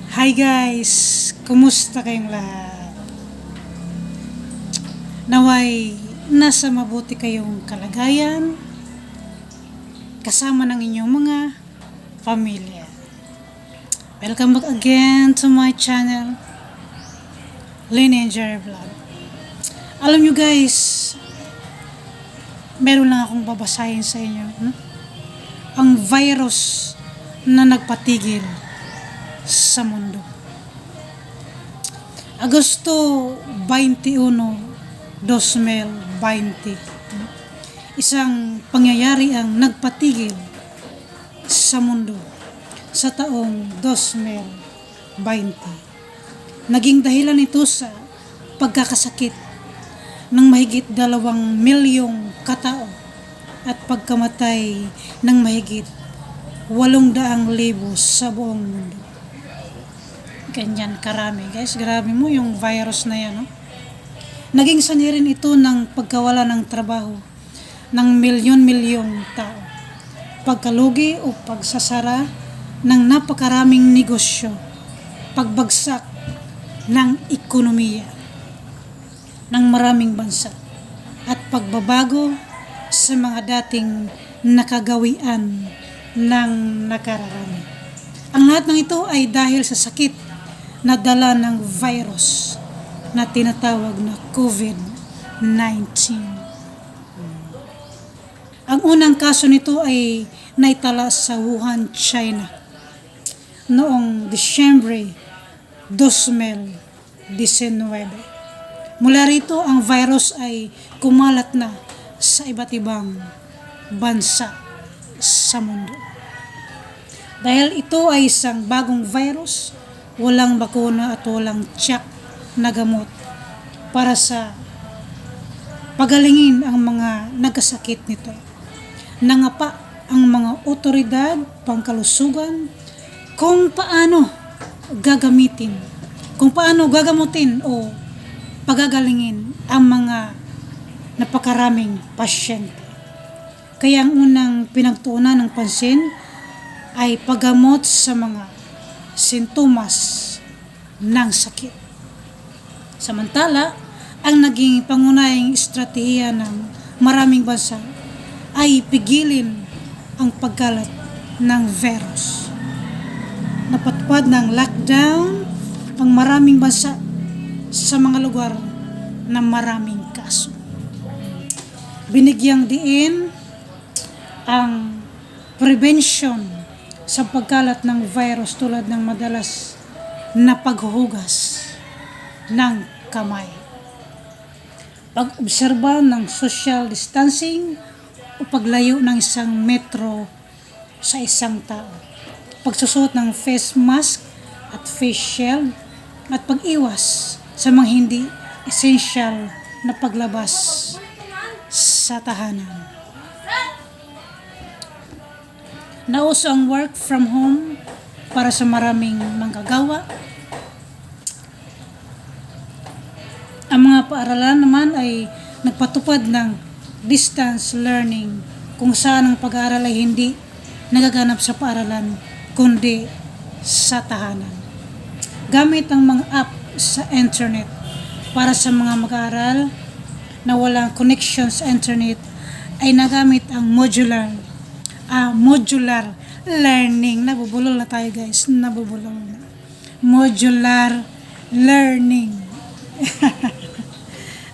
Hi guys! Kumusta kayong lahat? Naway nasa mabuti kayong kalagayan kasama ng inyong mga pamilya. Welcome back again to my channel, Lynn and Jerry Vlog. Alam nyo guys, meron lang akong babasahin sa inyo. Ang virus na nagpatigil sa mundo. Agosto 21, 2020. Isang pangyayari ang nagpatigil sa mundo sa taong 2020. Naging dahilan ito sa pagkakasakit ng mahigit 2 milyong katao at pagkamatay ng mahigit 800,000 sa buong mundo. Ganyan karami guys, grabe mo yung virus na yan, no? Naging sanhi rin ito ng pagkawala ng trabaho ng milyon-milyong tao, pagkalugi o pagsasara ng napakaraming negosyo, pagbagsak ng ekonomiya ng maraming bansa, at pagbabago sa mga dating nakagawian ng nakararami. Ang lahat ng ito ay dahil sa sakit na dala ng virus na tinatawag na COVID-19. Ang unang kaso nito ay naitala sa Wuhan, China noong Disyembre 2019. Mula rito, ang virus ay kumalat na sa iba't ibang bansa sa mundo. Dahil ito ay isang bagong virus, walang bakuna at walang tiyak na gamot para sa pagalingin ang mga nagkasakit nito. Nangapa ang mga otoridad, pangkalusugan, kung paano gagamutin o pagagalingin ang mga napakaraming pasyente. Kaya ang unang pinagtuunan ng pansin ay paggamot sa mga sintomas ng sakit. Samantala, ang naging pangunahing estratehiya ng maraming bansa ay pigilin ang pagkalat ng virus. Napatupad ng lockdown ang maraming bansa sa mga lugar na maraming kaso. Binigyang diin ang prevention sa pagkalat ng virus tulad ng madalas na paghuhugas ng kamay, pag-obserba ng social distancing o paglayo ng 1 metro sa isang tao, pagsusuot ng face mask at face shield, at pag-iwas sa mga hindi essential na paglabas sa tahanan. Nauso ang work from home para sa maraming manggagawa. Ang mga paaralan naman ay nagpatupad ng distance learning, kung saan ang pag-aaral ay hindi nagaganap sa paaralan kundi sa tahanan. Gamit ang mga app sa internet para sa mga mag-aaral na walang connection sa internet, ay nagamit ang modular learning. Nabubulol na tayo guys, modular learning.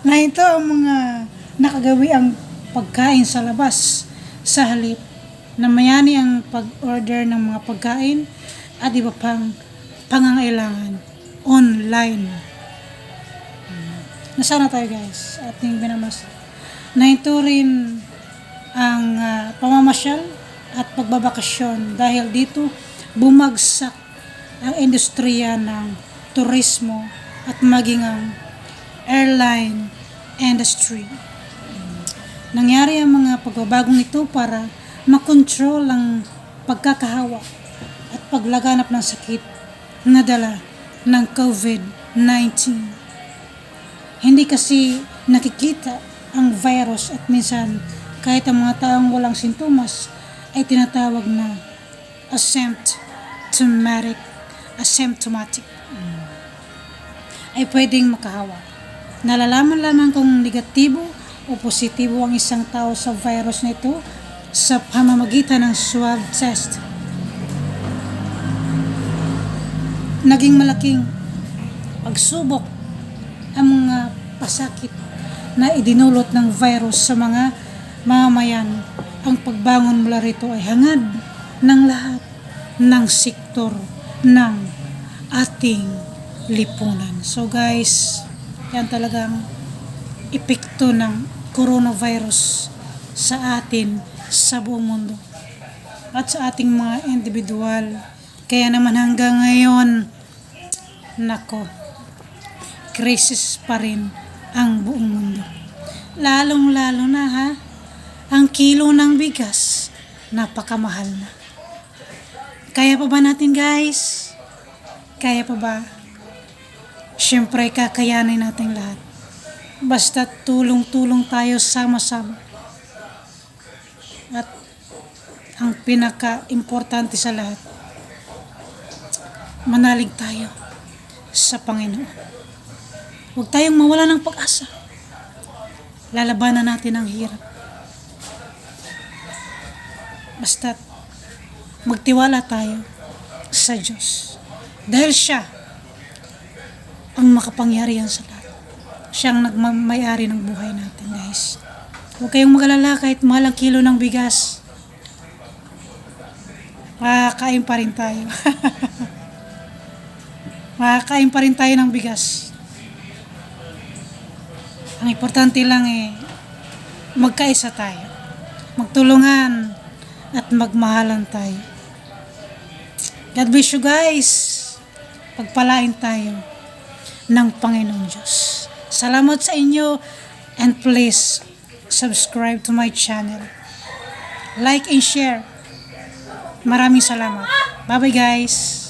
Na ito ang mga nakagawi ang pagkain sa labas sa halip na mayani ang pag-order ng mga pagkain at iba pang pangangailangan online. Nasana tayo guys, ating binamasa. Na ito rin ang pamamasyal at pagbabakasyon, dahil dito bumagsak ang industriya ng turismo at maging ang airline industry. Nangyari ang mga pagbabagong ito para makontrol ang pagkakahawa at paglaganap ng sakit na dala ng COVID-19. Hindi kasi nakikita ang virus, at minsan kahit ang mga taong walang sintomas ay tinatawag na asymptomatic asymptomatic ay pwedeng makahawa. Nalalaman lamang kung negatibo o positibo ang isang tao sa virus nito sa pamamagitan ng swab test. Naging malaking pagsubok ang mga pasakit na idinulot ng virus sa mga mamamayan. Ang pagbangon mula rito ay hangad ng lahat ng sektor ng ating lipunan. So guys, yan talagang epekto ng coronavirus sa atin sa buong mundo at sa ating mga individual. Kaya naman hanggang ngayon, nako, krisis pa rin ang buong mundo. Lalong-lalo na ang kilo ng bigas, napakamahal na. Kaya pa ba natin guys? Kaya pa ba? Siyempre, kakayanin natin lahat. Basta tulong-tulong tayo sama-sama. At ang pinaka-importante sa lahat, manalig tayo sa Panginoon. Huwag tayong mawala ng pag-asa. Lalabanan natin ang hirap. Basta magtiwala tayo sa Diyos. Dahil siya ang makapangyarihan sa lahat. Siya ang nagmamayari ng buhay natin, guys. Huwag kayong mag-alala kahit mahal ang kilo ng bigas. Makakain pa rin tayo. Makakain pa rin tayo ng bigas. Ang importante lang magkaisa tayo. Magtulungan at magmahalan tayo. God bless you guys. Pagpalain tayo ng Panginoon Diyos. Salamat sa inyo and please subscribe to my channel. Like and share. Maraming salamat. Bye bye guys.